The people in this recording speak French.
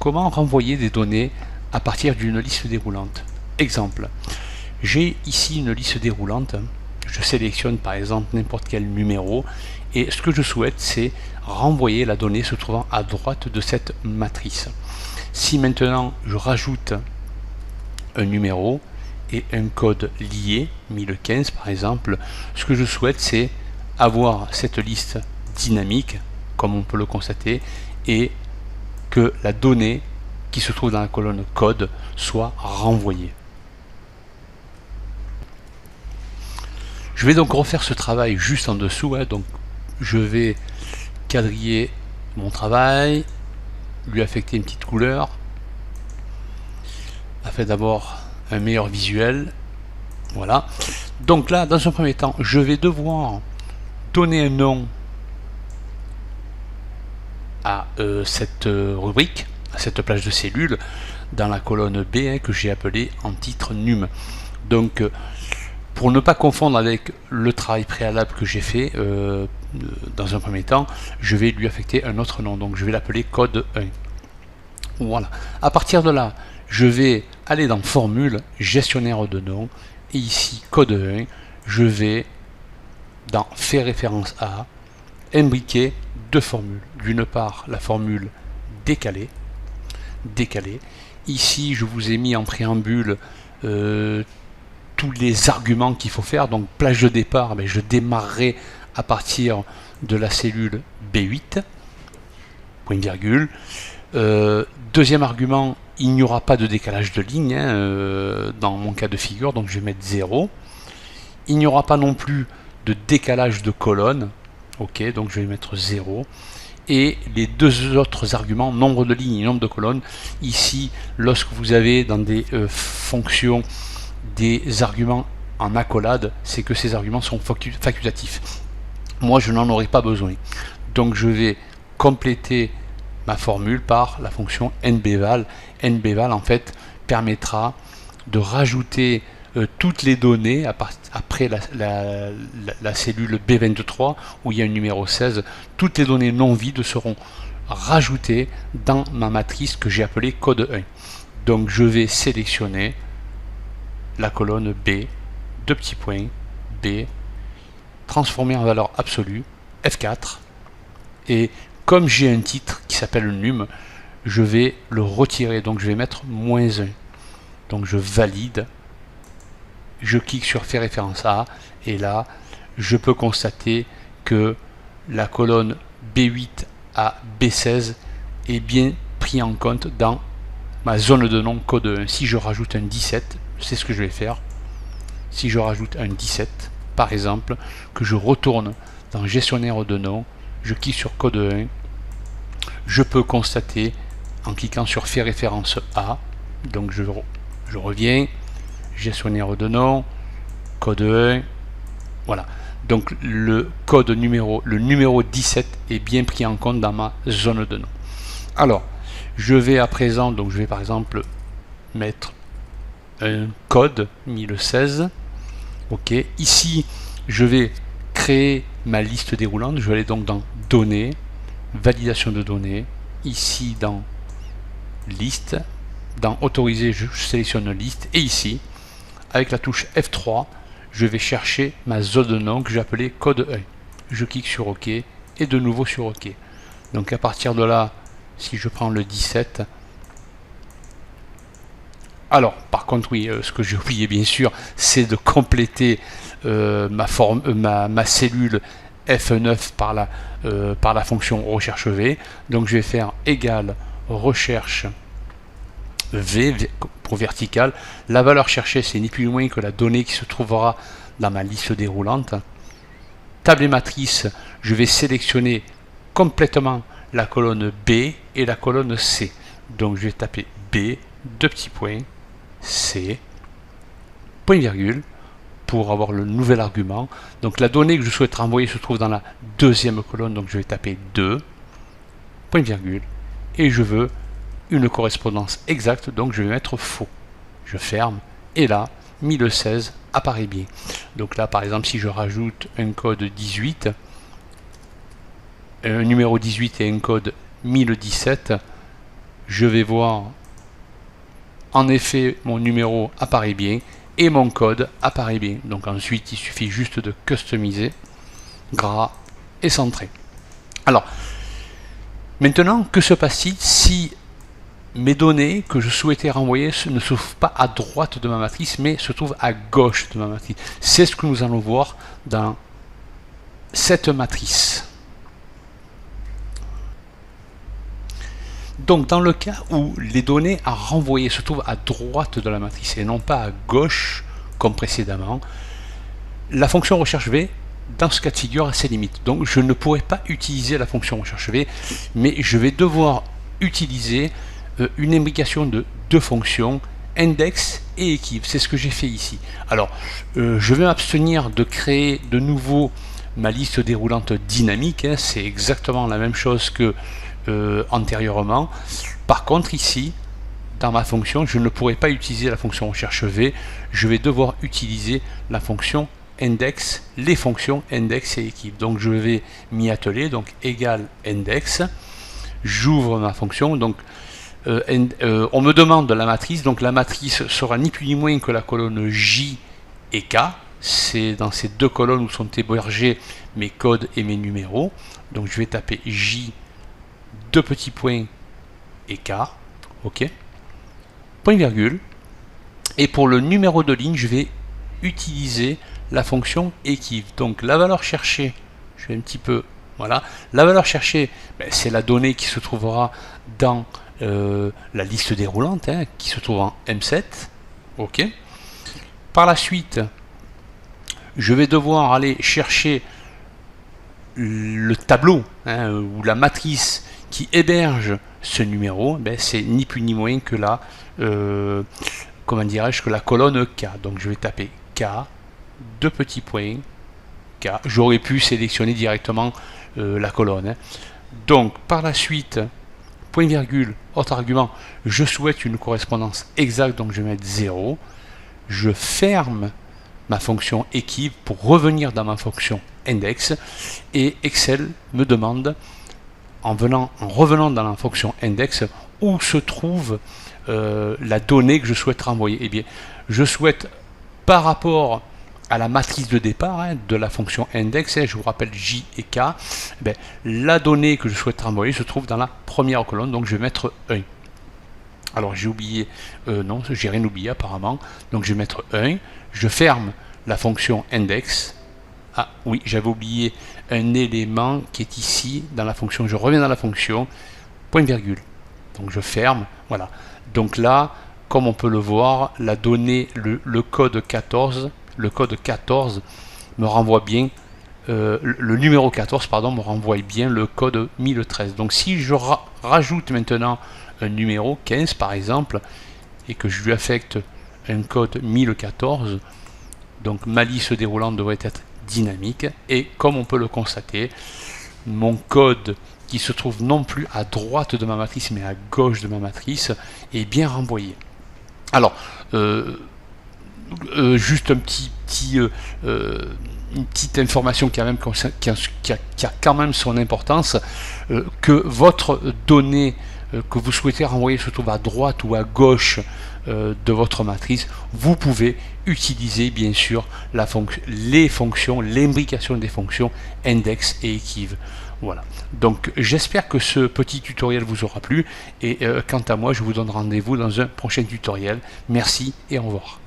comment renvoyer des données à partir d'une liste déroulante. Exemple, j'ai ici une liste déroulante, je sélectionne par exemple n'importe quel numéro et ce que je souhaite c'est renvoyer la donnée se trouvant à droite de cette matrice. Si maintenant je rajoute un numéro et un code lié, 1015 par exemple, ce que je souhaite c'est avoir cette liste dynamique, comme on peut le constater, et que la donnée qui se trouve dans la colonne code soit renvoyée. Je vais donc refaire ce travail juste en dessous, donc je vais quadriller mon travail, lui affecter une petite couleur, afin d'avoir un meilleur visuel. Voilà. Donc là, dans un premier temps, je vais devoir donner un nom à cette rubrique, à cette plage de cellules, dans la colonne B que j'ai appelée en titre num. Donc pour ne pas confondre avec le travail préalable que j'ai fait, dans un premier temps, je vais lui affecter un autre nom. Donc je vais l'appeler code 1. Voilà. À partir de là, je vais aller dans formule, gestionnaire de nom, et ici code 1, je vais dans fait référence à imbriquer deux formules. D'une part, la formule décalée. Ici, je vous ai mis en préambule tous les arguments qu'il faut faire. Donc, plage de départ, je démarrerai à partir de la cellule B8, point virgule. Deuxième argument, il n'y aura pas de décalage de ligne dans mon cas de figure, donc je vais mettre 0. Il n'y aura pas non plus de décalage de colonne. Ok, donc je vais mettre 0. Et les deux autres arguments, nombre de lignes et nombre de colonnes, ici, lorsque vous avez dans des fonctions des arguments en accolade, c'est que ces arguments sont facultatifs. Moi, je n'en aurai pas besoin. Donc je vais compléter ma formule par la fonction nbval. nbval, en fait, permettra de rajouter toutes les données après la cellule B23 où il y a un numéro 16, toutes les données non vides seront rajoutées dans ma matrice que j'ai appelée code 1. Donc je vais sélectionner la colonne B, deux petits points, B, transformer en valeur absolue, F4, et comme j'ai un titre qui s'appelle num, je vais le retirer, donc je vais mettre -1. Donc je valide, je clique sur faire référence à, et là je peux constater que la colonne B8 à B16 est bien pris en compte dans ma zone de nom code 1. Si je rajoute un 17, c'est ce que je vais faire. Si je rajoute un 17, par exemple, que je retourne dans gestionnaire de nom, je clique sur code 1, je peux constater en cliquant sur faire référence à, donc je reviens, gestionnaire de nom, code 1, voilà. Donc le numéro 17 est bien pris en compte dans ma zone de nom. Alors, je vais à présent, donc je vais par exemple mettre un code 1016. Ok, ici je vais créer ma liste déroulante. Je vais aller donc dans données, validation de données, ici dans liste, dans autoriser, je sélectionne liste, et ici avec la touche F3 je vais chercher ma zone de nom que j'ai appelée code 1. Je clique sur OK et de nouveau sur OK. Donc à partir de là, si je prends le 17, alors par contre oui, ce que j'ai oublié bien sûr, c'est de compléter ma cellule F9 par la fonction recherche V. Donc je vais faire égal recherche V pour vertical. La valeur cherchée, c'est ni plus ni moins que la donnée qui se trouvera dans ma liste déroulante. Table et matrice, je vais sélectionner complètement la colonne B et la colonne C. Donc je vais taper B, deux petits points, C, point virgule, pour avoir le nouvel argument. Donc la donnée que je souhaite renvoyer se trouve dans la deuxième colonne, donc je vais taper 2, point virgule, et je veux une correspondance exacte, donc je vais mettre faux. Je ferme, et là, 1016 apparaît bien. Donc là, par exemple, si je rajoute un code 18, un numéro 18 et un code 1017, je vais voir en effet mon numéro apparaît bien et mon code apparaît bien. Donc ensuite il suffit juste de customiser, gras et centré. Alors maintenant, que se passe-t-il si mes données que je souhaitais renvoyer ne se trouvent pas à droite de ma matrice mais se trouvent à gauche de ma matrice? C'est ce que nous allons voir dans cette matrice. Donc dans le cas où les données à renvoyer se trouvent à droite de la matrice et non pas à gauche comme précédemment, la fonction recherche V dans ce cas de figure a ses limites. Donc je ne pourrai pas utiliser la fonction recherche V, mais je vais devoir utiliser une imbrication de deux fonctions, index et equiv. C'est ce que j'ai fait ici. Alors je vais m'abstenir de créer de nouveau ma liste déroulante dynamique, hein, c'est exactement la même chose que antérieurement. Par contre ici, dans ma fonction, je ne pourrai pas utiliser la fonction recherche V, je vais devoir utiliser la fonction index, les fonctions index et equiv. Donc je vais m'y atteler, donc égal index, j'ouvre ma fonction, donc on me demande la matrice, donc la matrice sera ni plus ni moins que la colonne J et K, c'est dans ces deux colonnes où sont hébergés mes codes et mes numéros, donc je vais taper J, deux petits points et K, ok, point virgule, et pour le numéro de ligne, je vais utiliser la fonction equiv. Donc la valeur cherchée, je vais un petit peu, voilà, la valeur cherchée, ben, c'est la donnée qui se trouvera dans la liste déroulante, hein, qui se trouve en M7, ok. Par la suite, je vais devoir aller chercher le tableau, hein, ou la matrice qui héberge ce numéro, ben, c'est ni plus ni moins que la comment dirais-je, que la colonne K. Donc je vais taper K, deux petits points, K. J'aurais pu sélectionner directement la colonne, hein. Donc par la suite, point virgule, autre argument, je souhaite une correspondance exacte, donc je vais mettre 0. Je ferme ma fonction equiv pour revenir dans ma fonction index, et Excel me demande, en revenant dans la fonction index, où se trouve la donnée que je souhaite renvoyer. Eh bien, je souhaite, par rapport à la matrice de départ, hein, de la fonction index, hein, je vous rappelle J et K, eh bien, la donnée que je souhaite renvoyer se trouve dans la première colonne, donc je vais mettre 1. Alors j'ai oublié, non, j'ai rien oublié apparemment, donc je vais mettre 1, je ferme la fonction index. Ah oui, j'avais oublié un élément qui est ici dans la fonction, je reviens dans la fonction, point virgule, donc je ferme, voilà. Donc là, comme on peut le voir, la donnée, le code 14 me renvoie bien, le numéro 14 pardon, me renvoie bien le code 1013. Donc si je rajoute maintenant un numéro 15 par exemple, et que je lui affecte un code 1014, donc ma liste déroulante devrait être dynamique, et comme on peut le constater, mon code qui se trouve non plus à droite de ma matrice mais à gauche de ma matrice est bien renvoyé. Alors juste une petite information qui a quand même son importance, que votre donnée que vous souhaitez renvoyer se trouve à droite ou à gauche de votre matrice, vous pouvez utiliser bien sûr les fonctions, l'imbrication des fonctions index et equiv. Voilà, donc j'espère que ce petit tutoriel vous aura plu, et quant à moi je vous donne rendez-vous dans un prochain tutoriel. Merci et au revoir.